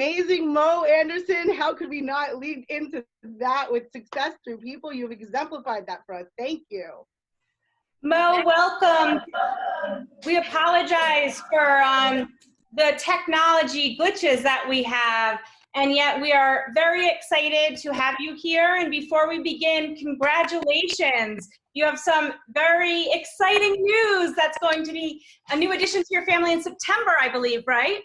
amazing Mo Anderson. How could we not lead into that with success through people? You've exemplified that for us. Thank you. Mo, welcome. We apologize for the technology glitches that we have, and yet we are very excited to have you here. And before we begin, congratulations. You have some very exciting news that's going to be a new addition to your family in September, I believe, right?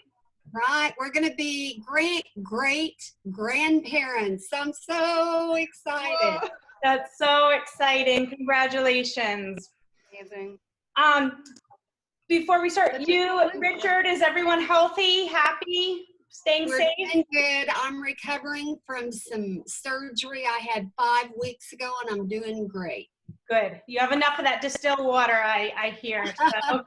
Right. We're going to be great-great-grandparents. I'm so excited. Whoa. That's so exciting. Congratulations. Amazing. Before we start, Richard, is everyone healthy, happy, staying We're safe? doing good. I'm recovering from some surgery I had 5 weeks ago, and I'm doing great. Good. You have enough of that distilled water, I hear. So.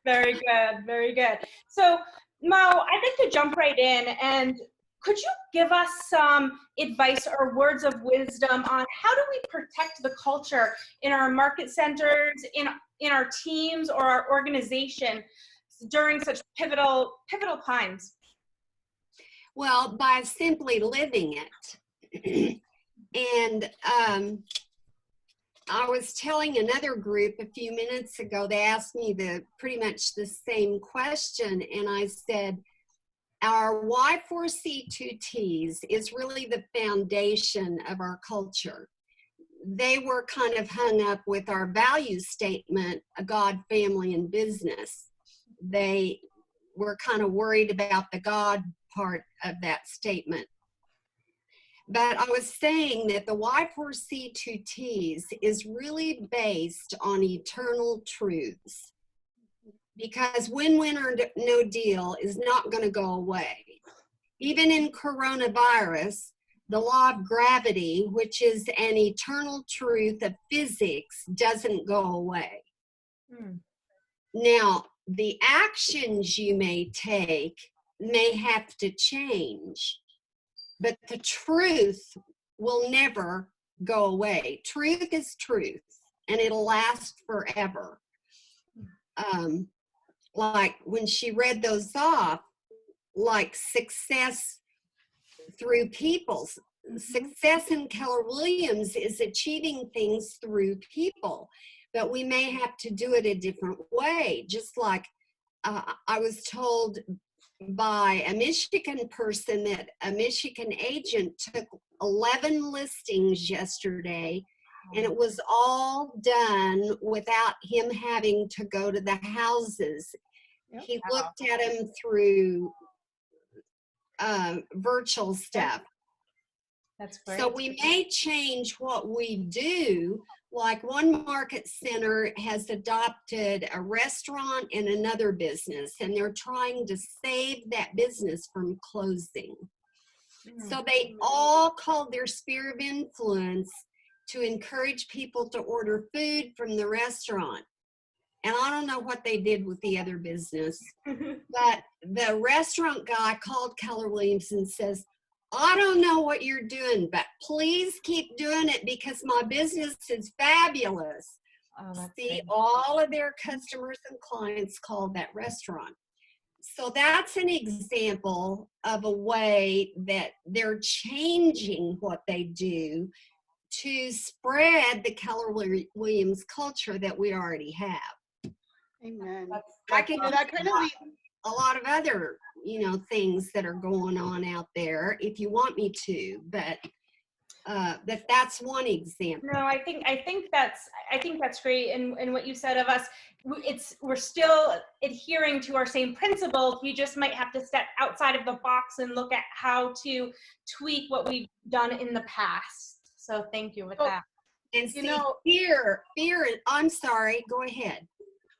Very good. Very good. So, Mo, I'd like to jump right in, and could you give us some advice or words of wisdom on how do we protect the culture in our market centers, in our teams or our organization during such pivotal times? Well, by simply living it. And I was telling another group a few minutes ago, they asked me pretty much the same question, and I said, our Y4C2Ts is really the foundation of our culture. They were kind of hung up with our value statement, a God, family, and business. They were kind of worried about the God part of that statement. But I was saying that the Y4C2Ts is really based on eternal truths. Because win-win or no deal is not going to go away. Even in coronavirus, the law of gravity, which is an eternal truth of physics, doesn't go away. Now, the actions you may take may have to change, but the truth will never go away. Truth is truth, and it'll last forever. Like when she read those off, like success through people. Success in Keller Williams is achieving things through people, but we may have to do it a different way. Just like I was told by a Michigan person that a Michigan agent took 11 listings yesterday, and it was all done without him having to go to the houses. Yep. He looked at them through virtual stuff. That's great. So we may change what we do. Like one market center has adopted a restaurant and another business, and they're trying to save that business from closing. So they all called their sphere of influence to encourage people to order food from the restaurant. And I don't know what they did with the other business, but the restaurant guy called Keller Williams and says, I don't know what you're doing, but please keep doing it because my business is fabulous. See, all of their customers and clients called that restaurant. So that's an example of a way that they're changing what they do to spread the Keller Williams culture that we already have. Amen. I can do that kind of a lot of other, things that are going on out there if you want me to, but that's one example. No, I think that's great. And what you said of us, we're still adhering to our same principles. We just might have to step outside of the box and look at how to tweak what we've done in the past. So thank you with that. And fear, I'm sorry, go ahead.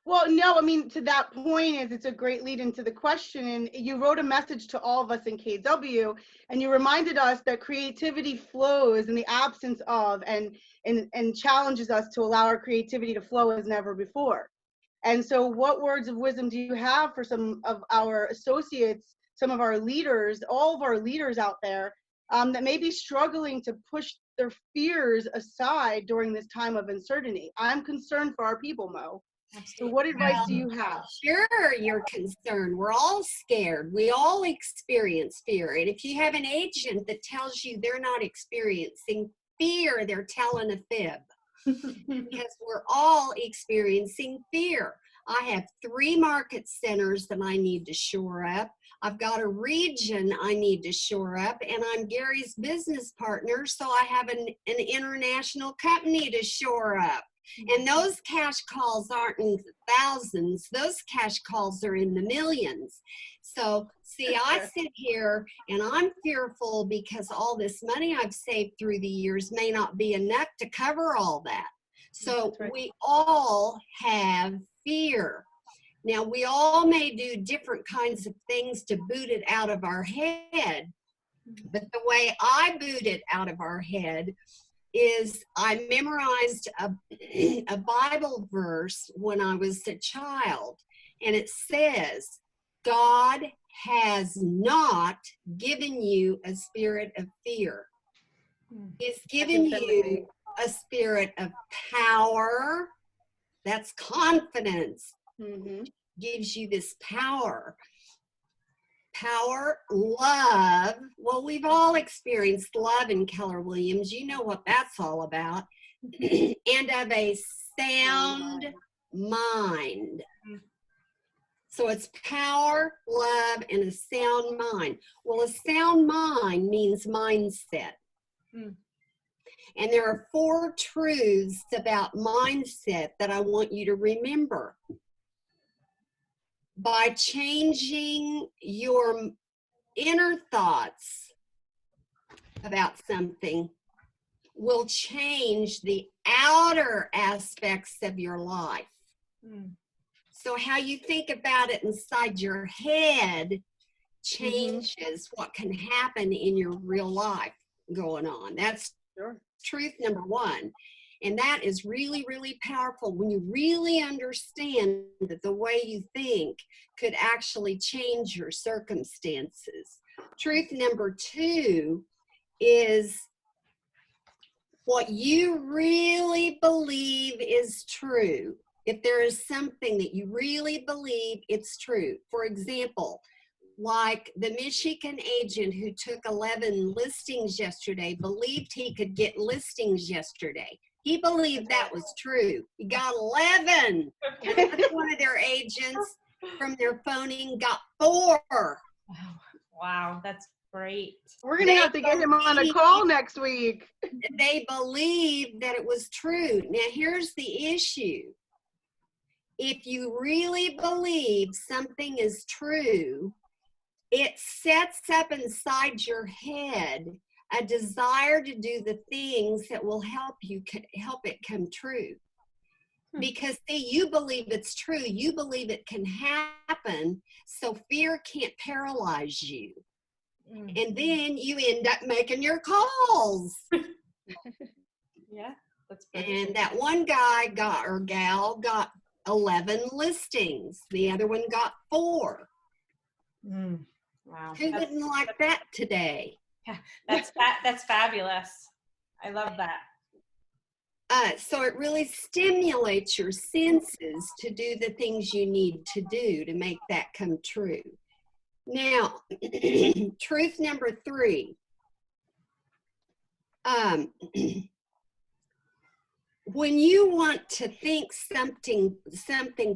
Well, no, I mean, to that point it's a great lead into the question. And you wrote a message to all of us in KW, and you reminded us that creativity flows in the absence of and challenges us to allow our creativity to flow as never before. And so what words of wisdom do you have for some of our associates, some of our leaders, all of our leaders out there that may be struggling to push their fears aside during this time of uncertainty? I'm concerned for our people, Mo. So what advice do you have? Sure, you're concerned. We're all scared. We all experience fear. And if you have an agent that tells you they're not experiencing fear, they're telling a fib. Because we're all experiencing fear. I have 3 market centers that I need to shore up. I've got a region I need to shore up, and I'm Gary's business partner, so I have an international company to shore up. And those cash calls aren't in thousands. Those cash calls are in the millions. So, see, I sit here and I'm fearful because all this money I've saved through the years may not be enough to cover all that. So we all have fear. Now, we all may do different kinds of things to boot it out of our head, but the way I boot it out of our head is I memorized a Bible verse when I was a child, and it says, God has not given you a spirit of fear. He's given you a spirit of power. That's confidence. Gives you this power. Power, love. Well, we've all experienced love in Keller Williams. You know what that's all about. And of a sound mind. So it's power, love, and a sound mind. Well, a sound mind means mindset. And there are 4 truths about mindset that I want you to remember. By changing your inner thoughts about something will change the outer aspects of your life. So how you think about it inside your head changes what can happen in your real life going on. That's truth number 1. And that is really, really powerful when you really understand that the way you think could actually change your circumstances. Truth number 2 is what you really believe is true. If there is something that you really believe it's true. For example, like the Michigan agent who took 11 listings yesterday believed he could get listings yesterday. He believed that was true. He got 11. And one of their agents from their phoning got 4. Wow, that's great. We're going to have to get him on a call next week. They believed that it was true. Now, here's the issue. If you really believe something is true, it sets up inside your head a desire to do the things that will help it come true. Because see, you believe it's true, you believe it can happen, so fear can't paralyze you. And then you end up making your calls. Yeah, that's good. And that one guy or gal got 11 listings. The other one got 4. Wow. Who wouldn't like that today? Yeah, that's fabulous. I love that. So it really stimulates your senses to do the things you need to do to make that come true. Now, truth number 3. When you want to think something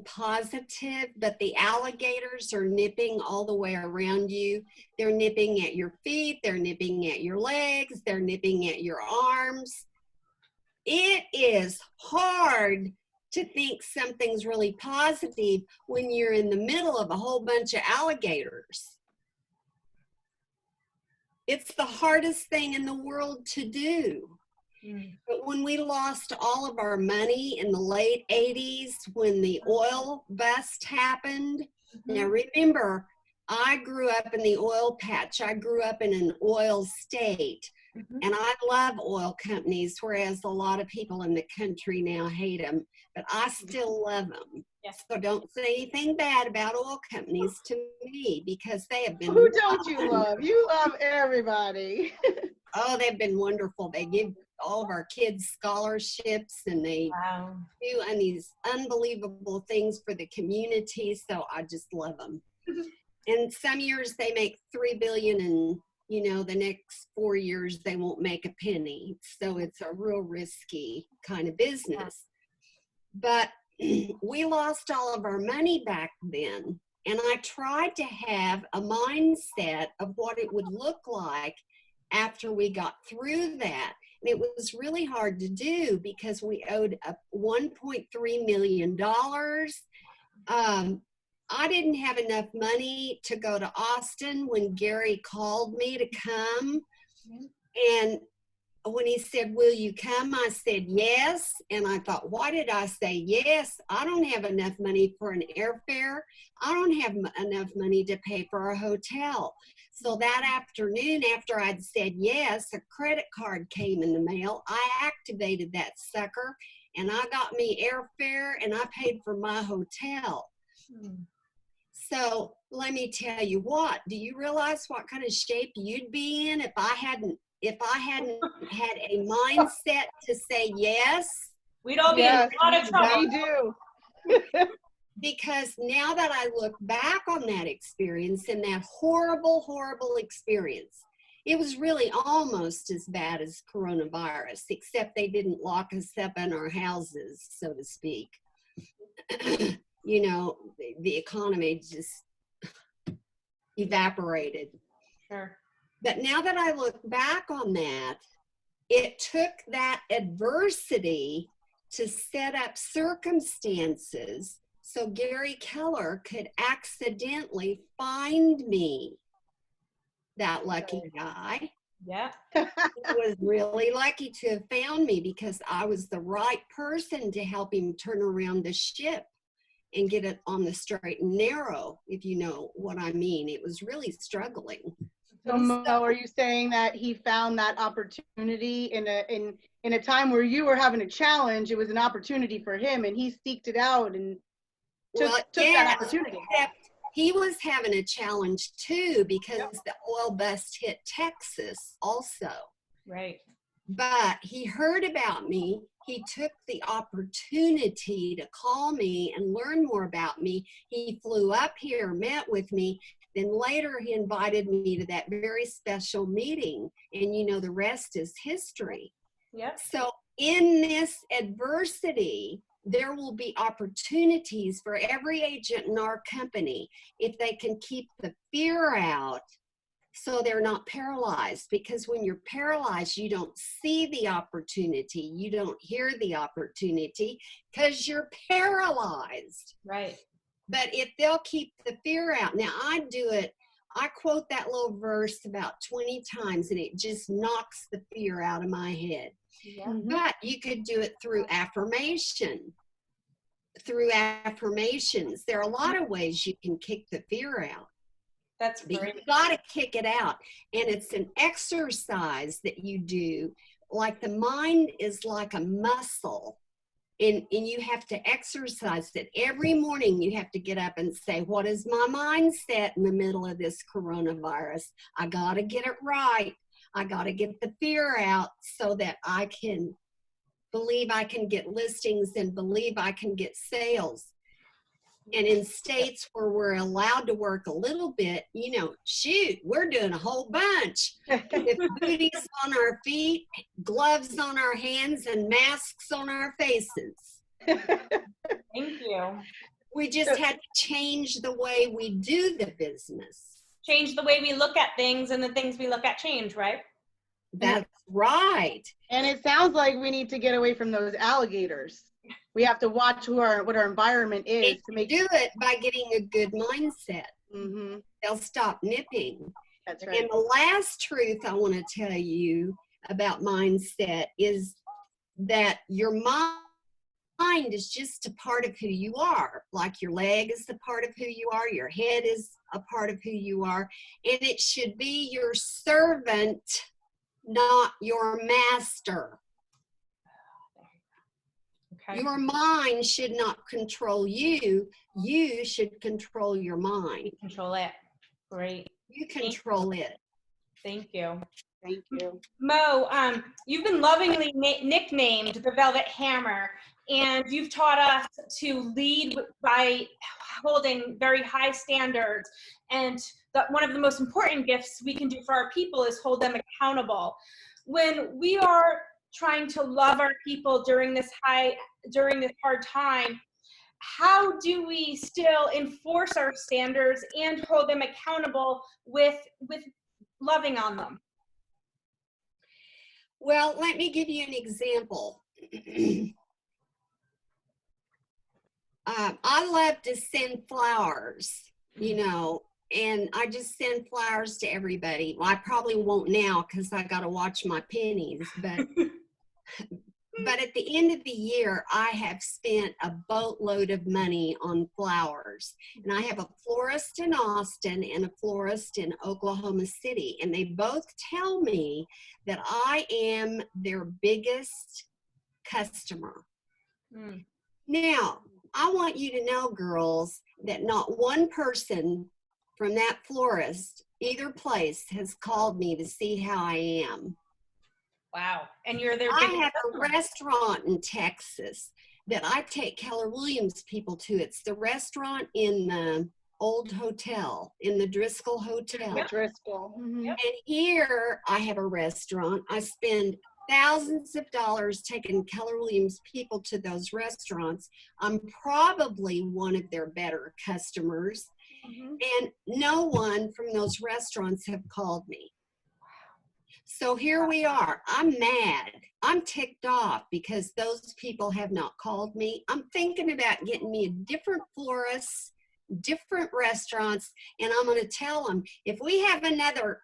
positive, but the alligators are nipping all the way around you, they're nipping at your feet, they're nipping at your legs, they're nipping at your arms. It is hard to think something's really positive when you're in the middle of a whole bunch of alligators. It's the hardest thing in the world to do. But when we lost all of our money in the late 80s, when the oil bust happened, now remember, I grew up in the oil patch. I grew up in an oil state. And I love oil companies, whereas a lot of people in the country now hate them. But I still love them. Yes. So don't say anything bad about oil companies to me, because they have been... Who don't you love? You love everybody. Oh, they've been wonderful. They give all of our kids scholarships, and they Wow. do these unbelievable things for the community. So I just love them. And some years they make $3 billion, and the next 4 years they won't make a penny. So it's a real risky kind of business. But we lost all of our money back then. And I tried to have a mindset of what it would look like after we got through that. And it was really hard to do because we owed $1.3 million. I didn't have enough money to go to Austin when Gary called me to come. And when he said, "Will you come?" I said, "Yes." And I thought, why did I say yes? I don't have enough money for an airfare. I don't have enough money to pay for a hotel. So that afternoon, after I'd said yes, a credit card came in the mail. I activated that sucker, and I got me airfare, and I paid for my hotel. So let me tell you what, do you realize what kind of shape you'd be in if I hadn't had a mindset to say yes? We'd all be Yes, in a lot of trouble. we do. Because now that I look back on that experience, and that horrible, horrible experience, it was really almost as bad as coronavirus, except they didn't lock us up in our houses, so to speak. The economy just evaporated. Sure. But now that I look back on that, it took that adversity to set up circumstances so Gary Keller could accidentally find me, that lucky guy. Yeah. He was really lucky to have found me because I was the right person to help him turn around the ship and get it on the straight and narrow, if you know what I mean. It was really struggling. So Mo, are you saying that he found that opportunity in a time where you were having a challenge? It was an opportunity for him, and he seeked it out and took that opportunity. Except he was having a challenge too, because the oil bust hit Texas also. Right. But he heard about me. He took the opportunity to call me and learn more about me. He flew up here, met with me. Then later he invited me to that very special meeting. And the rest is history. Yep. So in this adversity, there will be opportunities for every agent in our company if they can keep the fear out, so they're not paralyzed. Because when you're paralyzed, you don't see the opportunity, you don't hear the opportunity, because you're paralyzed. Right. But if they'll keep the fear out, now I quote that little verse about 20 times, and it just knocks the fear out of my head. Yeah. But you could do it through affirmation. Through affirmations, there are a lot of ways you can kick the fear out. That's But great. you got to kick it out. And it's an exercise that you do. Like the mind is like a muscle. And you have to exercise it. Every morning you have to get up and say, what is my mindset in the middle of this coronavirus? I got to get it right. I got to get the fear out so that I can believe I can get listings and believe I can get sales. And in states where we're allowed to work a little bit, shoot, we're doing a whole bunch. With booties on our feet, gloves on our hands, and masks on our faces. Thank you. We just had to change the way we do the business. Change the way we look at things, and the things we look at change, right? That's right. And it sounds like we need to get away from those alligators. We have to watch what our environment is to make do it by getting a good mindset. Mm-hmm. They'll stop nipping. That's right. And the last truth I want to tell you about mindset is that your mind is just a part of who you are. Like your leg is a part of who you are, your head is a part of who you are, and it should be your servant, not your master. Okay. Your mind should not control you. You should control your mind. Control it. Great. You control it. Thank you. Thank you. Mo, you've been lovingly nicknamed the Velvet Hammer, and you've taught us to lead by holding very high standards. And that one of the most important gifts we can do for our people is hold them accountable. When we are trying to love our people during this hard time, how do we still enforce our standards and hold them accountable with loving on them? Well, let me give you an example. I love to send flowers, you know, and I just send flowers to everybody. Well, I probably won't now because I got to watch my pennies, but at the end of the year, I have spent a boatload of money on flowers. And I have a florist in Austin and a florist in Oklahoma City. And they both tell me that I am their biggest customer. Mm. Now, I want you to know, girls, that not one person from that florist, either place, has called me to see how I am. Wow. And you're their I biggest have a customer. restaurant in Texas that I take Keller Williams people to. It's the restaurant in the old hotel, in the Driscoll Hotel. Yep. Driscoll. Mhm. Yep. And here I have a restaurant. I spend thousands of dollars taking Keller Williams people to those restaurants. I'm probably one of their better customers. Mhm. And no one from those restaurants have called me. So here we are. I'm mad. I'm ticked off because those people have not called me. I'm thinking about getting me a different florist, different restaurants, and I'm going to tell them, if we have another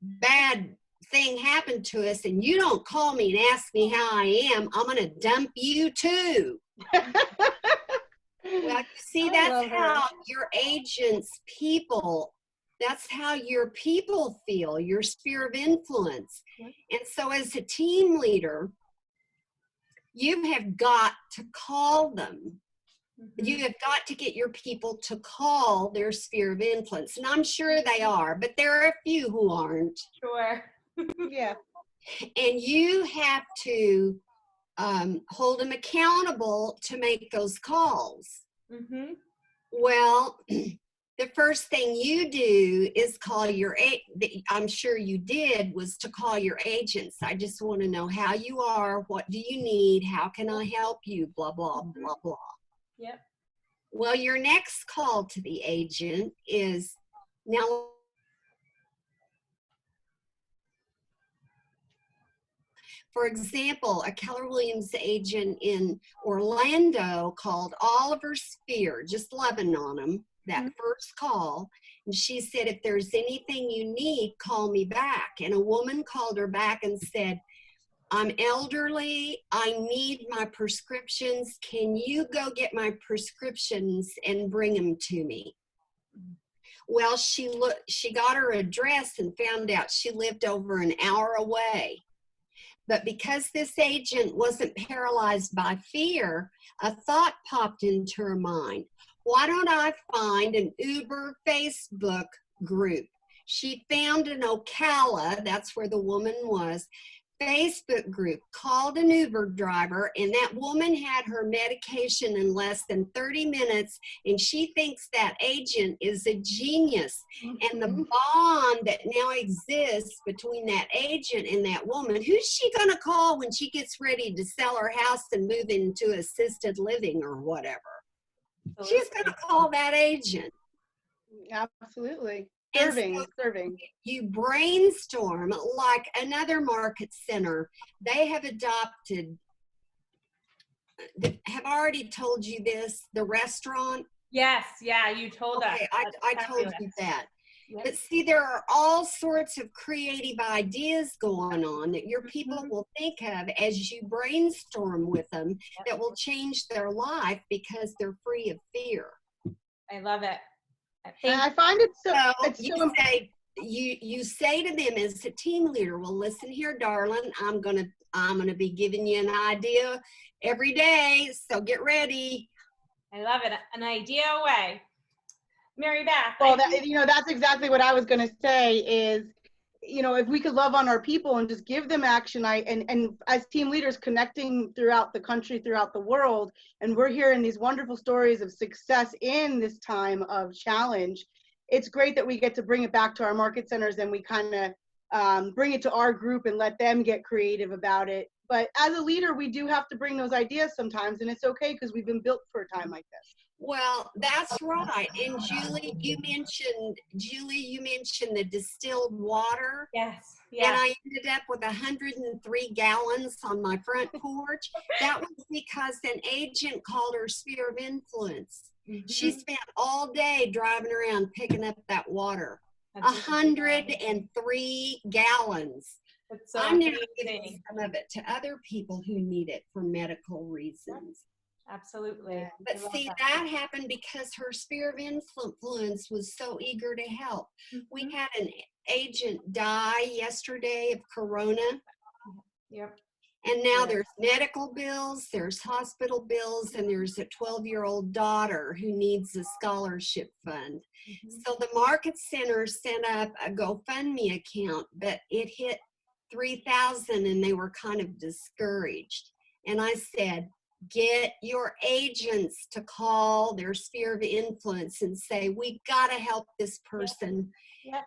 bad thing happen to us and you don't call me and ask me how I am, I'm going to dump you too. Well, you see, that's how your agents, people, that's how your people feel, your sphere of influence. And so as a team leader, you have got to call them. Mhm. You have got to get your people to call their sphere of influence. And I'm sure they are, but there are a few who aren't. Sure. Yeah. And you have to hold them accountable to make those calls. Mm-hmm. Well, the first thing you do is call your, I'm sure you did, was to call your agents. I just want to know how you are, what do you need, how can I help you, blah, blah, blah, blah. Yep. Well, your next call to the agent is, now, for example, a Keller Williams agent in Orlando called Oliver Spear, just loving on him, that first call. And she said, if there's anything you need, call me back. And a woman called her back and said, I'm elderly, I need my prescriptions. Can you go get my prescriptions and bring them to me? Well, she got her address and found out she lived over an hour away. But because this agent wasn't paralyzed by fear, a thought popped into her mind. Why don't I find an Uber Facebook group? She found an Ocala, that's where the woman was, Facebook group, called an Uber driver, and that woman had her medication in less than 30 minutes, and she thinks that agent is a genius. And the bond that now exists between that agent and that woman, who's she going to call when she gets ready to sell her house and move into assisted living or whatever? She's going to call that agent. Absolutely. So Serving. you brainstorm, like another market center. They have adopted, have I already told you this, the restaurant? Yes, yeah, you told us. Okay, I told Fabulous. you that. Yep. But see, there are all sorts of creative ideas going on that your people will think of as you brainstorm with them that will change their life because they're free of fear. I love it. And I find it so, it's so You say to them as a team leader, well, listen here, darling, I'm gonna be giving you an idea every day, so get ready. I love it. An idea away. Mary Beth. well, that's exactly what I was going to say is, you know, if we could love on our people and just give them action, and as team leaders connecting throughout the country, throughout the world, and we're hearing these wonderful stories of success in this time of challenge, it's great that we get to bring it back to our market centers and we kind of bring it to our group and let them get creative about it. But as a leader, we do have to bring those ideas sometimes, and it's okay because we've been built for a time like this. Well, that's right. And Julie, you mentioned the distilled water. Yes. And Yes. I ended up with 103 gallons on my front porch. That was because an agent called her sphere of influence. She spent all day driving around picking up that water. 103 gallons. That's so I'm now amazing. giving some of it to other people who need it for medical reasons. Absolutely. But see, that happened because her sphere of influence was so eager to help. We had an agent die yesterday of corona. Yep. And now there's medical bills, there's hospital bills, and there's a 12-year-old daughter who needs a scholarship fund. So the market center set up a GoFundMe account, but it hit 3,000 and they were kind of discouraged. And I said, get your agents to call their sphere of influence and say, we've got to help this person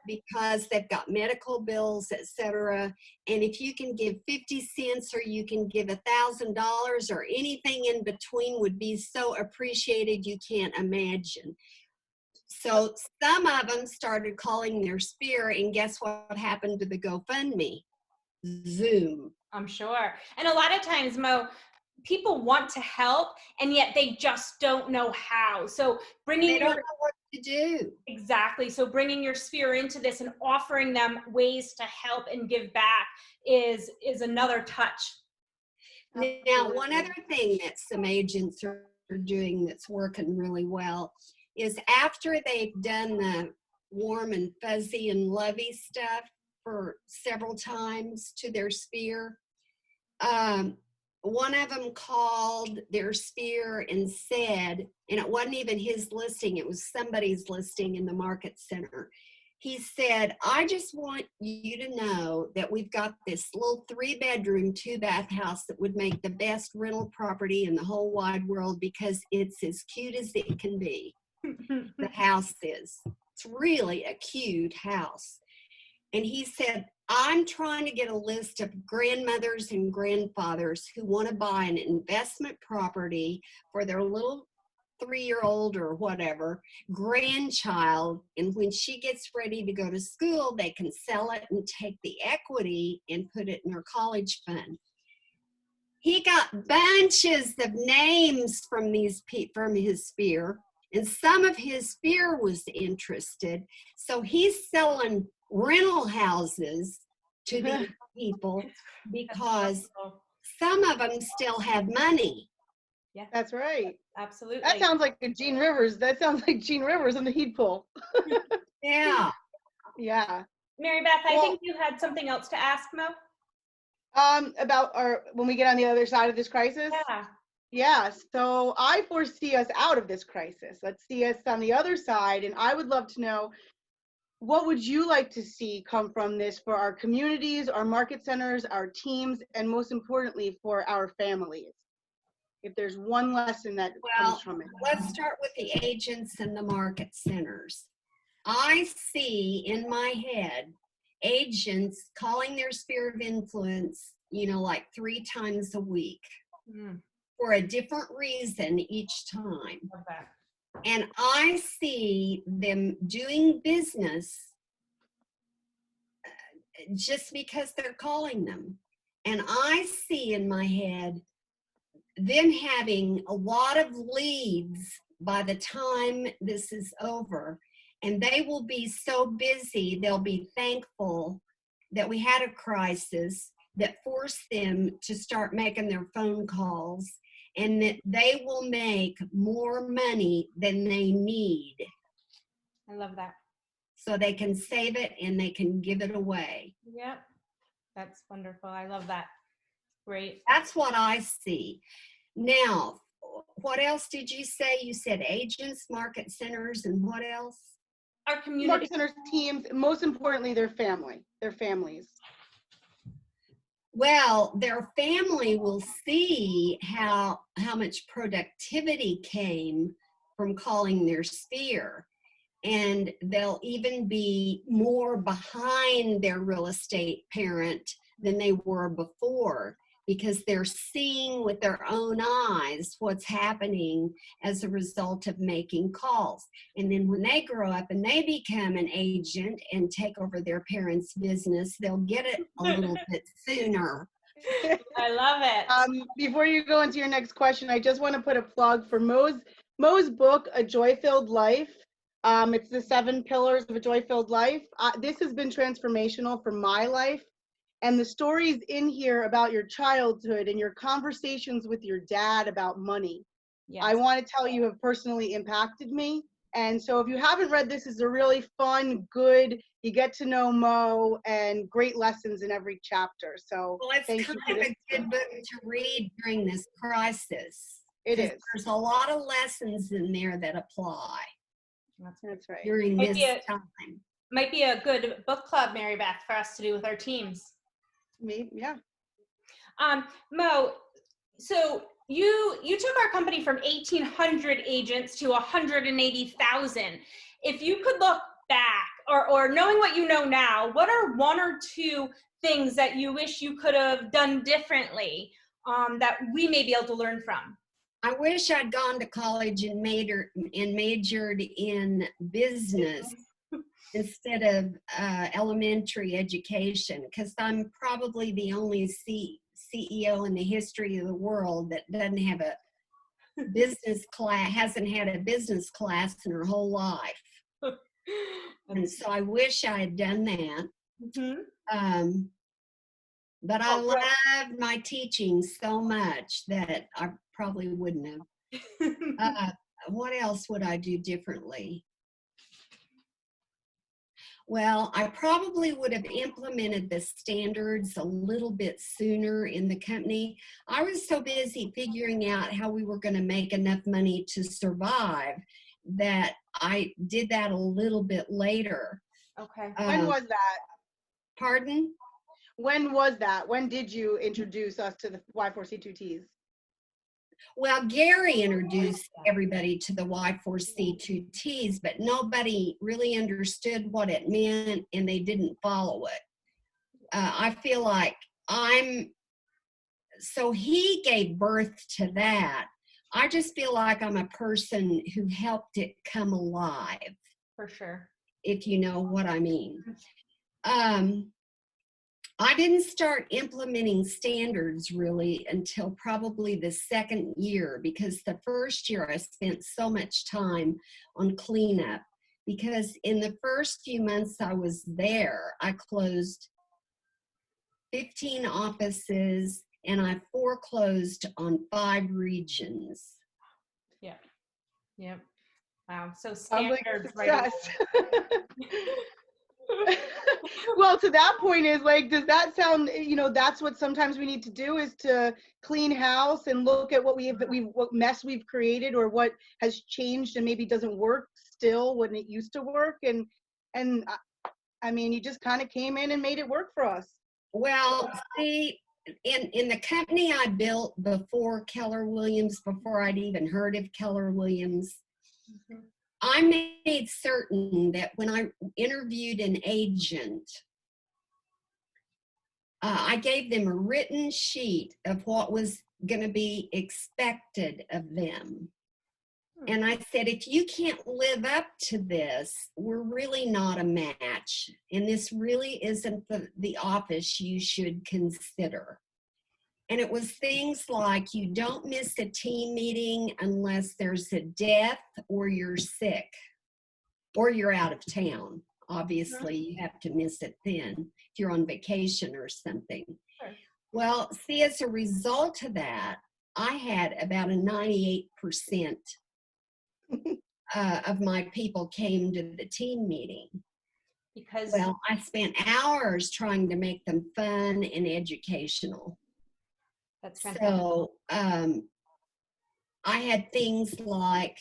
because they've got medical bills, etc. And if you can give 50 cents or you can give $1,000 or anything in between would be so appreciated you can't imagine. So some of them started calling their sphere, and guess what happened to the GoFundMe? Zoom. I'm sure. And a lot of times, Mo, people want to help and yet they just don't know how. So They don't know what to do. Exactly. So bringing your sphere into this and offering them ways to help and give back is another touch. Now, one other thing that some agents are doing that's working really well is after they've done the warm and fuzzy and lovey stuff for several times to their sphere, one of them called their sphere and said, and it wasn't even his listing, it was somebody's listing in the market center. He said, I just want you to know that we've got this little 3-bedroom, 2-bath house that would make the best rental property in the whole wide world because it's as cute as it can be. The house is. It's really a cute house. And he said, I'm trying to get a list of grandmothers and grandfathers who want to buy an investment property for their little 3-year-old or whatever grandchild. And when she gets ready to go to school, they can sell it and take the equity and put it in their college fund. He got bunches of names from from his sphere, and some of his sphere was interested. So he's selling rental houses to these people because some of them still have money. Yeah, That's right. Absolutely. That sounds like a Gene Rivers. That sounds like Gene Rivers in the heat pool. Yeah. Yeah. Mary Beth, I think you had something else to ask, Mo? About when we get on the other side of this crisis. Yeah. Yeah, so I foresee us out of this crisis. Let's see us on the other side, and I would love to know, what would you like to see come from this for our communities, our market centers, our teams, and most importantly, for our families? If there's one lesson that comes from it. Let's start with the agents and the market centers. I see in my head agents calling their sphere of influence, like 3 times a week for a different reason each time. Okay. And I see them doing business just because they're calling them. And I see in my head them having a lot of leads by the time this is over. And they will be so busy, they'll be thankful that we had a crisis that forced them to start making their phone calls, and that they will make more money than they need. I love that. So they can save it and they can give it away. Yep. That's wonderful. I love that. Great. That's what I see. Now, what else did you say? You said agents, market centers, and what else? our community? Market centers, teams, most importantly, their families. Well, their family will see how much productivity came from calling their sphere. And they'll even be more behind their real estate parent than they were before, because they're seeing with their own eyes what's happening as a result of making calls. And then when they grow up and they become an agent and take over their parents' business, they'll get it a little bit sooner. I love it. Before you go into your next question, I just want to put a plug for Mo's book, A Joy-Filled Life. It's the 7 pillars of a joy-filled life. This has been transformational for my life. And the stories in here about your childhood and your conversations with your dad about money, Yes. I want to tell you have personally impacted me. And so if you haven't read this, it's a really fun, good, you get to know Mo, and great lessons in every chapter. So Well, it's thank kind you for of this. a good book to read during this crisis. It 'Cause is. There's a lot of lessons in there that apply That's right. during Might this be time. Might be a good book club, Mary Beth, for us to do with our teams. Me, yeah. Mo, so you took our company from 1,800 agents to 180,000. If you could look back, or knowing what you know now, what are 1 or 2 things that you wish you could have done differently that we may be able to learn from? I wish I'd gone to college and majored in business instead of elementary education, because I'm probably the only CEO in the history of the world that doesn't have a business class, hasn't had a business class in her whole life. And so I wish I had done that. Mm-hmm. But I loved my teaching so much that I probably wouldn't have. What else would I do differently? Well, I probably would have implemented the standards a little bit sooner in the company. I was so busy figuring out how we were going to make enough money to survive that I did that a little bit later. Okay. When was that? Pardon? When was that? When did you introduce us to the Y4C2Ts? Well, Gary introduced everybody to the Y4C2Ts, but nobody really understood what it meant and they didn't follow it. I feel like so he gave birth to that. I just feel like I'm a person who helped it come alive. For sure. If you know what I mean. I didn't start implementing standards really until probably the 2nd year, because the 1st year I spent so much time on cleanup, because in the first few months I was there, I closed 15 offices and I foreclosed on 5 regions. Yeah. Yep. Wow. So Sounds like a standards, right? Well, to that point is like, does that sound, that's what sometimes we need to do, is to clean house and look at what what mess we've created, or what has changed and maybe doesn't work still when it used to work. And I mean, you just kind of came in and made it work for us. Well, see, in the company I built before Keller Williams, before I'd even heard of Keller Williams, I made certain that when I interviewed an agent, I gave them a written sheet of what was going to be expected of them. And I said, if you can't live up to this, we're really not a match. And this really isn't the office you should consider. And it was things like, you don't miss a team meeting unless there's a death or you're sick or you're out of town. Obviously, you have to miss it then if you're on vacation or something. Sure. Well, see, as a result of that, I had about a 98% of my people came to the team meeting. Because well, I spent hours trying to make them fun and educational. that's fantastic. So I had things like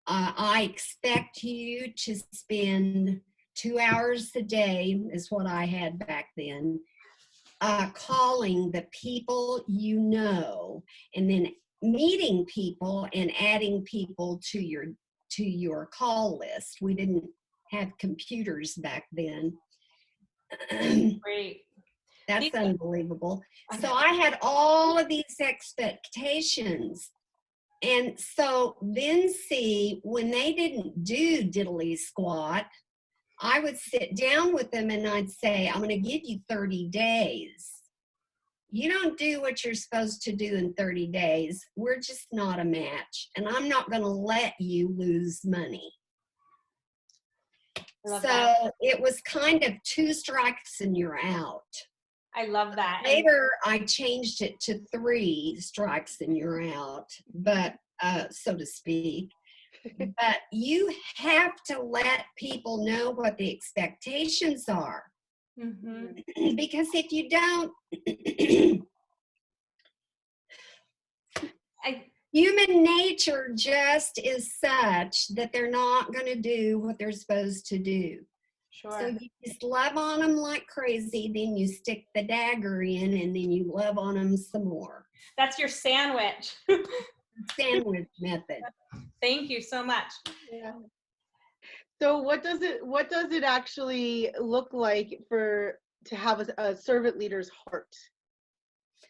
I expect you to spend 2 hours a day, is what I had back then, calling the people you know, and then meeting people and adding people to your call list. We didn't have computers back then. Great. That's unbelievable. So I had all of these expectations. And so then see, when they didn't do diddly squat, I would sit down with them and I'd say, I'm going to give you 30 days. You don't do what you're supposed to do in 30 days. We're just not a match. And I'm not going to let you lose money. So it was kind of 2 strikes and you're out. I love that. Later, I changed it to 3 strikes and you're out, but so to speak. But you have to let people know what the expectations are. Mm-hmm. Because if you don't, human nature just is such that they're not going to do what they're supposed to do. Sure. So you just love on them like crazy, then you stick the dagger in, and then you love on them some more. That's your sandwich. Sandwich method. Thank you so much. Yeah. So what does it actually look like to have a servant leader's heart?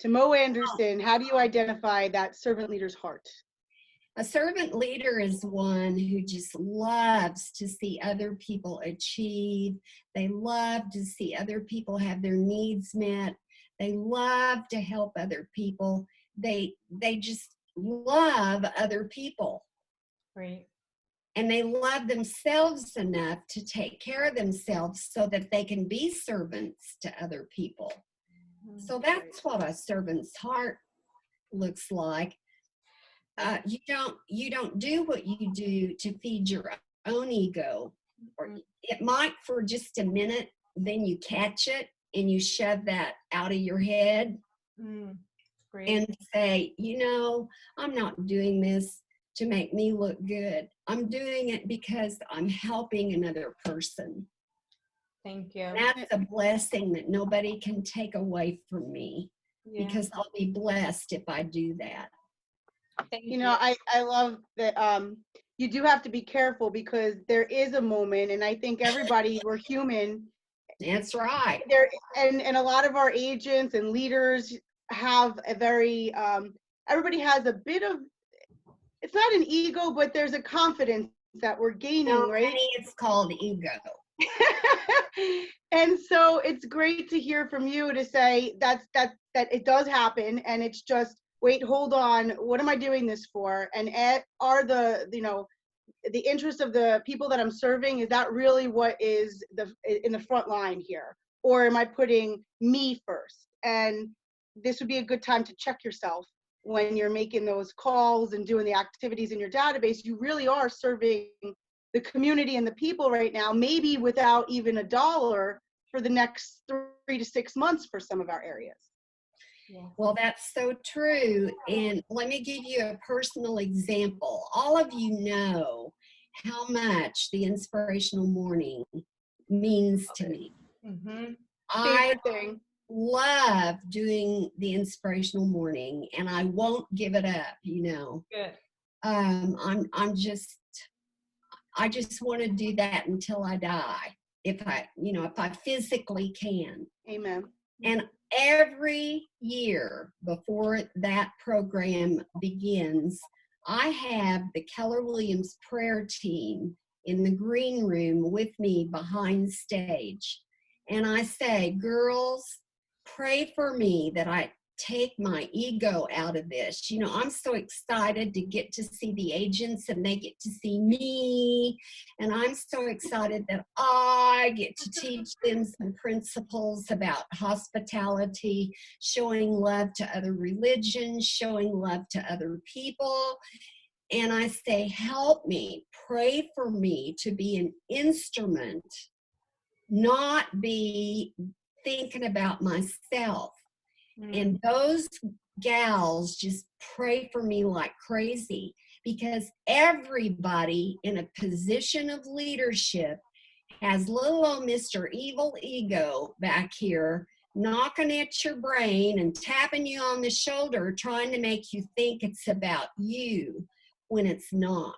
To Mo Anderson, how do you identify that servant leader's heart? A servant leader is one who just loves to see other people achieve. They love to see other people have their needs met. They love to help other people. They just love other people. Right. And they love themselves enough to take care of themselves so that they can be servants to other people. So that's what a servant's heart looks like. You don't do what you do to feed your own ego. Or it might for just a minute, then you catch it and you shove that out of your head and say, I'm not doing this to make me look good. I'm doing it because I'm helping another person. Thank you. That's a blessing that nobody can take away from me, because I'll be blessed if I do that. I love that you do have to be careful, because there is a moment, and I think everybody, we're human. That's right. And a lot of our agents and leaders have a very, everybody has a bit of, it's not an ego, but there's a confidence that we're gaining, right? Honey, it's called ego. And so it's great to hear from you to say that it does happen, and it's just, wait, hold on, what am I doing this for? And are the interest of the people that I'm serving, is that really what is in the front line here? Or am I putting me first? And this would be a good time to check yourself when you're making those calls and doing the activities in your database. You really are serving the community and the people right now, maybe without even $1 for the next 3 to 6 months for some of our areas. Well, that's so true. And let me give you a personal example. All of you know how much the inspirational morning means to me. I love doing the inspirational morning, and I won't give it up, Good. I just want to do that until I die, if I physically can. Amen. And every year before that program begins, I have the Keller Williams prayer team in the green room with me behind stage. And I say, girls, pray for me that I take my ego out of this. I'm so excited to get to see the agents and they get to see me. And I'm so excited that I get to teach them some principles about hospitality, showing love to other religions, showing love to other people. And I say, help me, pray for me to be an instrument, not be thinking about myself. And those gals just pray for me like crazy. because everybody in a position of leadership has little old Mr. Evil Ego back here knocking at your brain and tapping you on the shoulder, trying to make you think it's about you when it's not.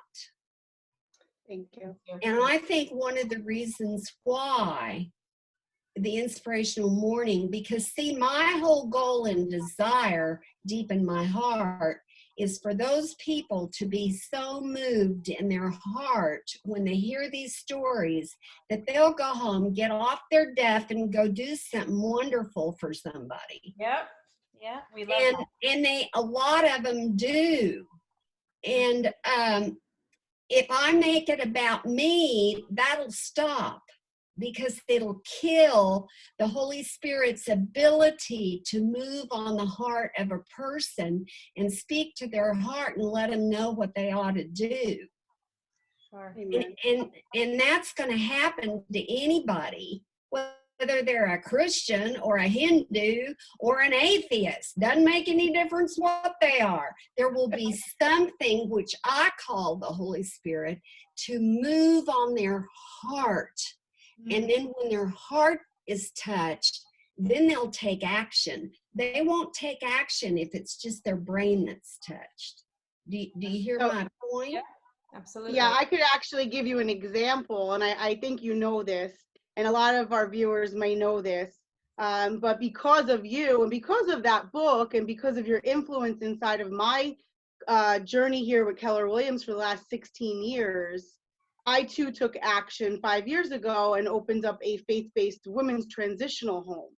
Thank you. And I think one of the reasons why the inspirational morning, because see, my whole goal and desire deep in my heart is for those people to be so moved in their heart when they hear these stories that they'll go home, get off their duff, and go do something wonderful for somebody. Yep. Yeah, we love that. And a lot of them do. And if I make it about me, that'll stop, because it'll kill the Holy Spirit's ability to move on the heart of a person and speak to their heart and let them know what they ought to do. Sure. And that's going to happen to anybody, whether they're a Christian or a Hindu or an atheist. Doesn't make any difference what they are. There will be something which I call the Holy Spirit to move on their heart. And then when their heart is touched, then they'll take action. They won't take action if it's just their brain that's touched. Do you hear my point? Yeah, absolutely. Yeah, I could actually give you an example, and I think you know this, and a lot of our viewers may know this, but because of you and because of that book and because of your influence inside of my journey here with Keller Williams for the last 16 years, I too took action 5 years ago and opened up a faith-based women's transitional home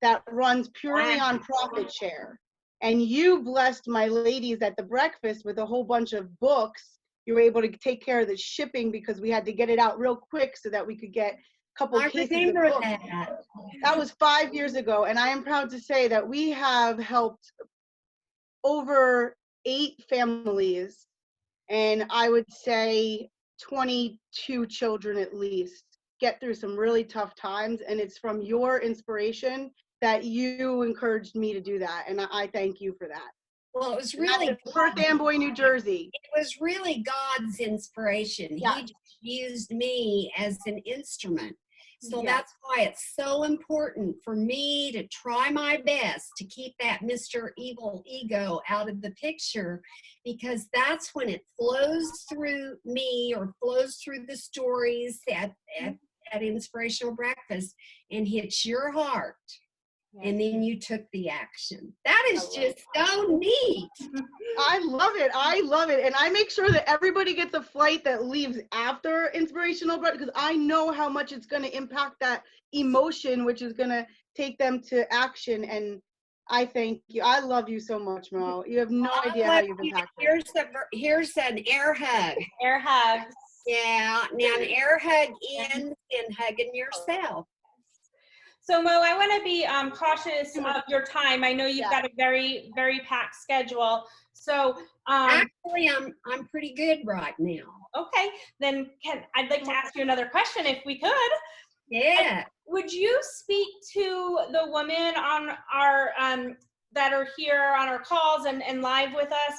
that runs purely on profit share. And you blessed my ladies at the breakfast with a whole bunch of books. You were able to take care of the shipping because we had to get it out real quick so that we could get a couple cases of books. That was 5 years ago, and I am proud to say that we have helped over 8 families, and I would say 22 children at least, get through some really tough times. And it's from your inspiration that you encouraged me to do that, and I thank you for that. Well, it was really Perth Amboy, New Jersey. It was really God's inspiration. Yeah. He just used me as an instrument. So Yeah. that's why it's so important for me to try my best to keep that Mr. Evil Ego out of the picture, because that's when it flows through me or flows through the stories at Inspirational Breakfast and hits your heart. And then you took the action. That is just so neat. I love it. I love it. And I make sure that everybody gets a flight that leaves after Inspirational Breakfast, because I know how much it's going to impact that emotion, which is going to take them to action. And I thank you. I love you so much, Mo. You have no idea how you've impacted. Here's an air hug. Air hugs. Yeah. Now an air hug ends in hugging yourself. So Mo, I want to be cautious of your time. I know you've got a very, very packed schedule. So actually, I'm pretty good right now. Okay, then I'd like to ask you another question if we could. Yeah. Would you speak to the women on our that are here on our calls and live with us,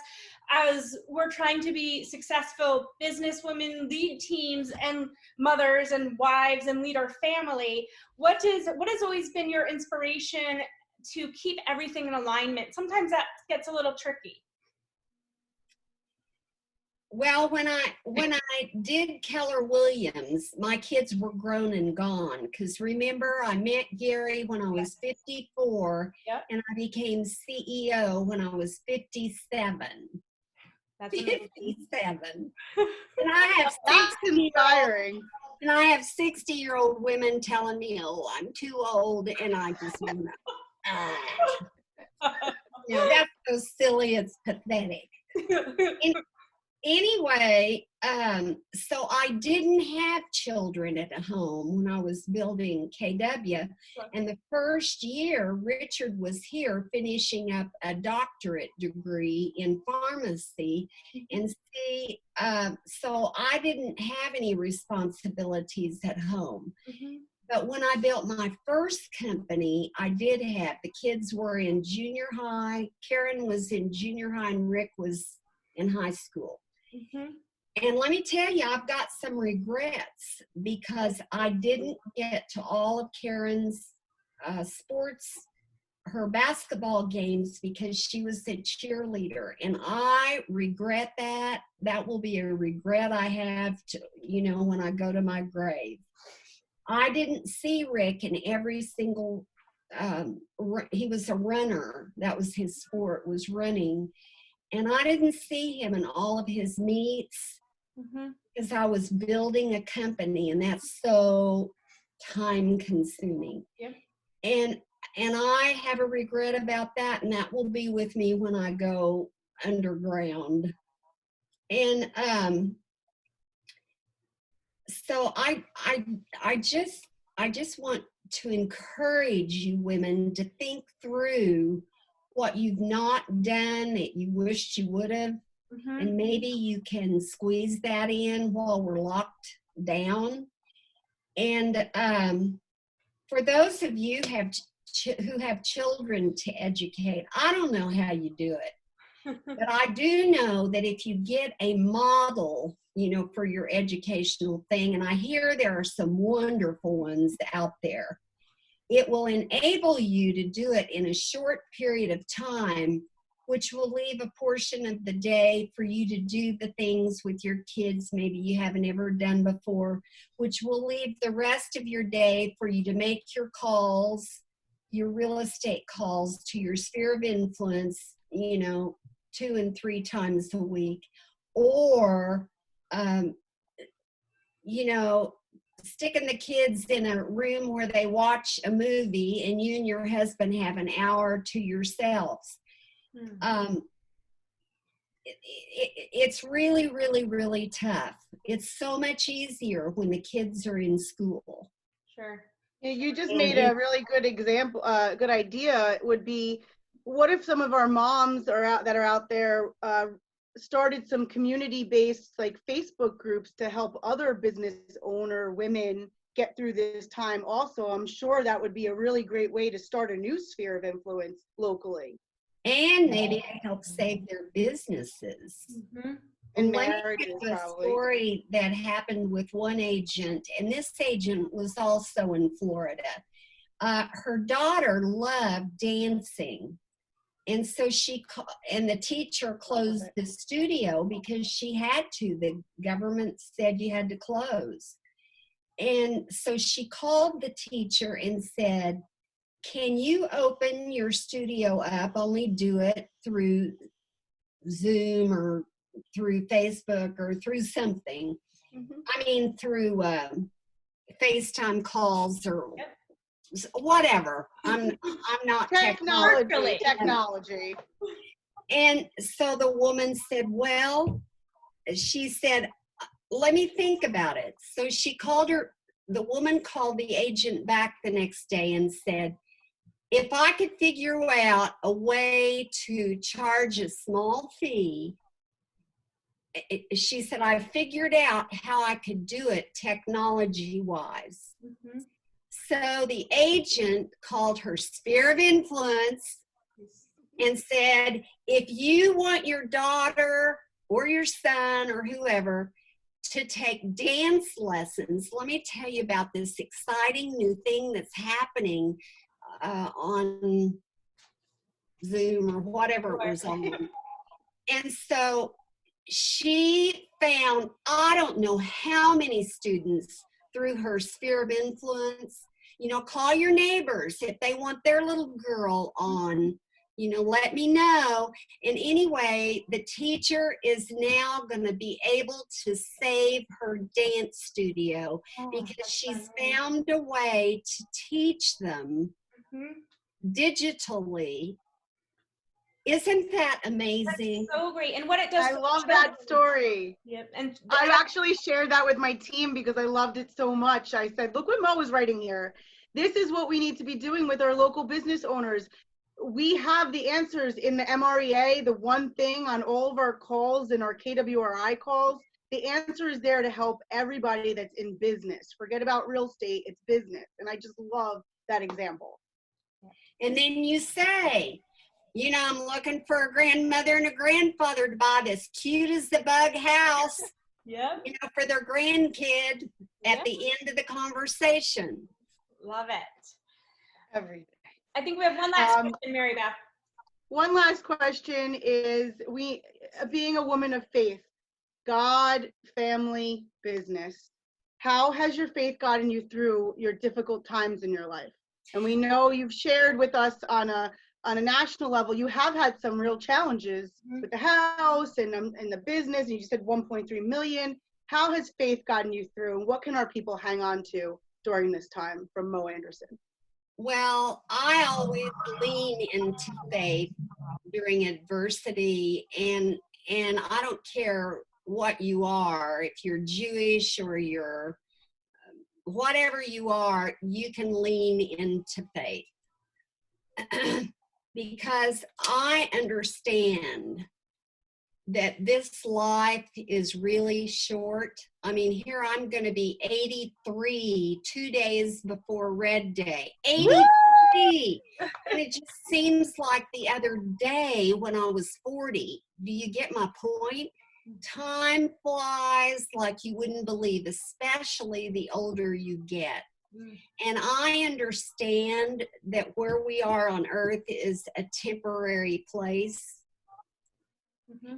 as we're trying to be successful businesswomen, lead teams and mothers and wives and lead our family? What has always been your inspiration to keep everything in alignment? Sometimes that gets a little tricky. Well, when I did Keller Williams, my kids were grown and gone. Because remember, I met Gary when I was 54, and I became CEO when I was 57. That's 57. And I have That's inspiring. And I have 60-year-old women telling me, "Oh, I'm too old," and I just want to. That's so silly. It's pathetic. Anyway, so I didn't have children at home when I was building KW. And the first year, Richard was here finishing up a doctorate degree in pharmacy. And see, so I didn't have any responsibilities at home. Mm-hmm. But when I built my first company, I did have, the kids were in junior high. Karen was in junior high and Rick was in high school. Mhm. And let me tell you, I've got some regrets because I didn't get to all of Karen's sports, her basketball games, because she was a cheerleader. And I regret that. That will be a regret I have to, when I go to my grave. I didn't see Rick in every single, he was a runner. That was his sport, was running. And I didn't see him in all of his meets because I was building a company, and that's so time consuming. Yep. And I have a regret about that, and that will be with me when I go underground. And so I just want to encourage you women to think through what you've not done that you wished you would have. And maybe you can squeeze that in while we're locked down. And for those of you who have children to educate, I don't know how you do it, but I do know that if you get a model, for your educational thing, and I hear there are some wonderful ones out there, it will enable you to do it in a short period of time, which will leave a portion of the day for you to do the things with your kids maybe you haven't ever done before, which will leave the rest of your day for you to make your calls, your real estate calls to your sphere of influence, 2 and 3 times a week, or, sticking the kids in a room where they watch a movie and you and your husband have an hour to yourselves. It's really, really, really tough. It's so much easier when the kids are in school. Sure. Yeah, you just made a really good example. Good idea would be, what if some of our moms that are out there started some community-based like Facebook groups to help other business owner women get through this time also? I'm sure that would be a really great way to start a new sphere of influence locally. And maybe help save their businesers. And let marriages, me give a probably. story that happened with one agent, and this agent was also in Florida. Her daughter loved dancing, and so and the teacher closed the studio because she had to. The government said you had to close. And so she called the teacher and said, "Can you open your studio up? Only do it through Zoom or through Facebook or through something. I mean, through FaceTime calls or whatever. I'm not technology. And so the woman said, well, she said, let me think about it. So the woman called the agent back the next day and said, if I could figure out a way to charge a small fee, she said, I figured out how I could do it technology-wise. So the agent called her sphere of influence and said, if you want your daughter or your son or whoever to take dance lessons, let me tell you about this exciting new thing that's happening on Zoom or whatever it was on. And so she found, I don't know how many students through her sphere of influence. Call your neighbors if they want their little girl on, let me know. And anyway, the teacher is now going to be able to save her dance studio because she's found a way to teach them digitally. Isn't that amazing? That's so great. And what it does. I love that story. Yep. And I actually shared that with my team because I loved it so much. I said, look what Mo was writing here. This is what we need to be doing with our local business owners. We have the answers in the MREA, the one thing on all of our calls and our KWRI calls. The answer is there to help everybody that's in business. Forget about real estate, it's business. And I just love that example. And then you say, You know, I'm looking for a grandmother and a grandfather to buy this cute as the bug house, Yeah. you know, for their grandkid at Yep. the end of the conversation. Love it. Every day. I think we have one last question, Mary Beth. One last question is, being a woman of faith, God, family, business, how has your faith gotten you through your difficult times in your life? And we know you've shared with us on a national level, you have had some real challenges with the house and the business, and you just said 1.3 million. How has faith gotten you through, and what can our people hang on to during this time? From Mo Anderson. Well, I always lean into faith during adversity, and I don't care what you are, if you're Jewish or you're whatever you are, you can lean into faith. Because I understand that this life is really short. I mean, here I'm going to be 83 2 days before Red Day. 83! And it just seems like the other day when I was 40. Do you get my point? Time flies like you wouldn't believe, especially the older you get. And I understand that where we are on earth is a temporary place.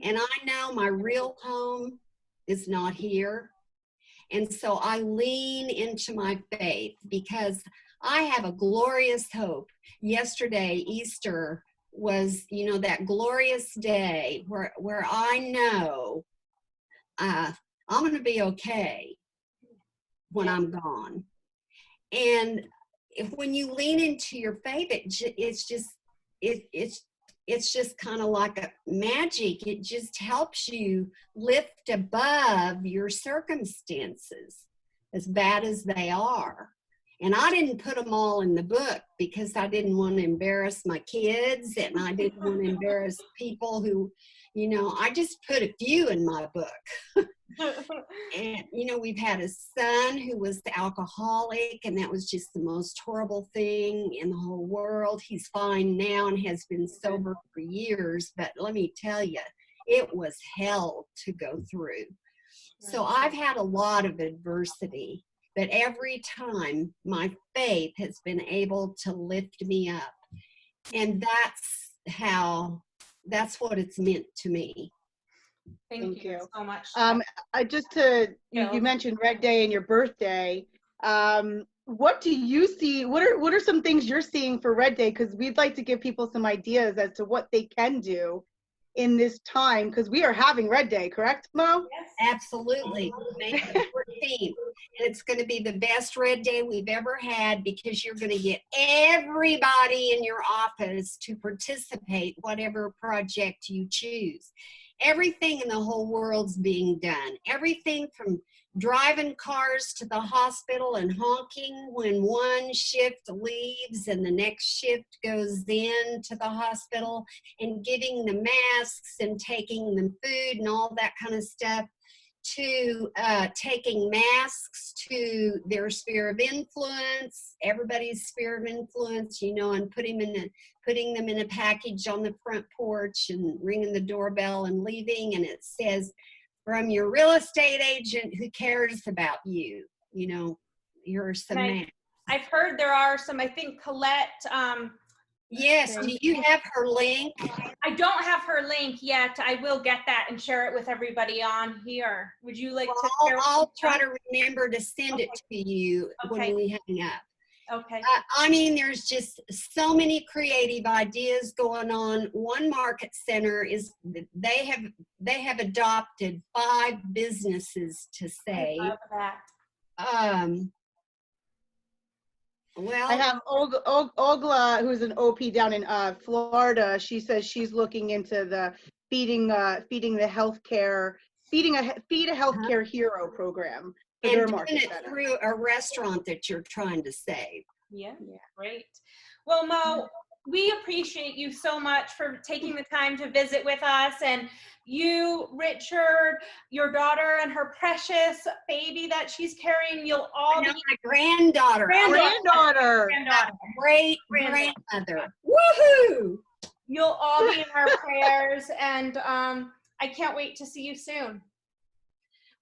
And I know my real home is not here. And so I lean into my faith because I have a glorious hope. Yesterday, Easter was, you know, that glorious day where I know I'm going to be okay when I'm gone. And when you lean into your faith, it's just kind of like a magic. It just helps you lift above your circumstances, as bad as they are. And I didn't put them all in the book because I didn't want to embarrass my kids, and I didn't want to embarrass people who, you know, I just put a few in my book. And, you know, we've had a son who was alcoholic, and that was just the most horrible thing in the whole world. He's fine now and has been sober for years, but let me tell you, it was hell to go through. So I've had a lot of adversity, but every time my faith has been able to lift me up. And that's what it's meant to me. Thank you so much. You mentioned Red Day and your birthday. What do you see? What are some things you're seeing for Red Day? Because we'd like to give people some ideas as to what they can do in this time, because we are having Red Day, correct, Mo? Yes. Absolutely. May 14th. And it's going to be the best Red Day we've ever had, because you're going to get everybody in your office to participate, whatever project you choose. Everything in the whole world's being done. Everything from driving cars to the hospital and honking when one shift leaves and the next shift goes in to the hospital, and giving the masks and taking them food and all that kind of stuff, to taking masks to their sphere of influence, everybody's sphere of influence, you know, and putting them in a package on the front porch and ringing the doorbell and leaving, and it says, from your real estate agent who cares about you, you know, here's some masks. I've heard there are some, I think Colette. Yes, do you have her link? I don't have her link yet. I will get that and share it with everybody on here. Would you like to share? I'll try to remember to send it to you when we hang up. Okay. I mean, there's just so many creative ideas going on. One market center is, they have adopted 5 businesses to save. I love that. Well, I have Ogla, who's an OP down in Florida. She says she's looking into the feeding a healthcare hero program for their and market doing it center. through a restaurant that you're trying to save. Yeah, great. Well, Mo, we appreciate you so much for taking the time to visit with us, and you, Richard, your daughter, and her precious baby that she's carrying. You'll all be my granddaughter. Granddaughter. Great grandmother. Woohoo! You'll all be in our prayers, and I can't wait to see you soon.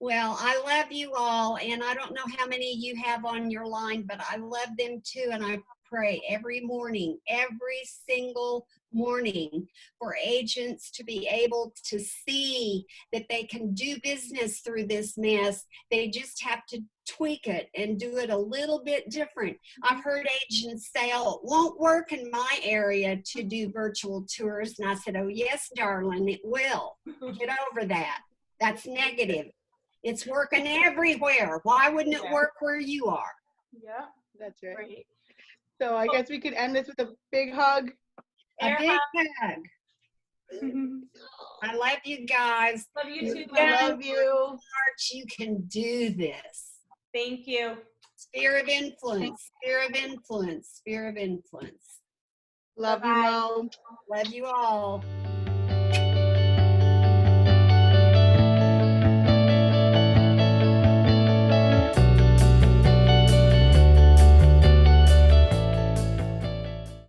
Well, I love you all, and I don't know how many you have on your line, but I love them too, and I pray every morning, every single morning, for agents to be able to see that they can do business through this mess. They just have to tweak it and do it a little bit different. I've heard agents say, oh, it won't work in my area to do virtual tours, and I said, oh yes, darling, it will. Get over that. That's negative. It's working everywhere. Why wouldn't it work where you are? Yeah, That's right. great. So I guess we could end this with a big hug. A big hug. I love you guys. Love you too. I love you. March, you can do this. Thank you. Sphere of influence, sphere of influence, sphere of influence. Love you, Mo. Love you all.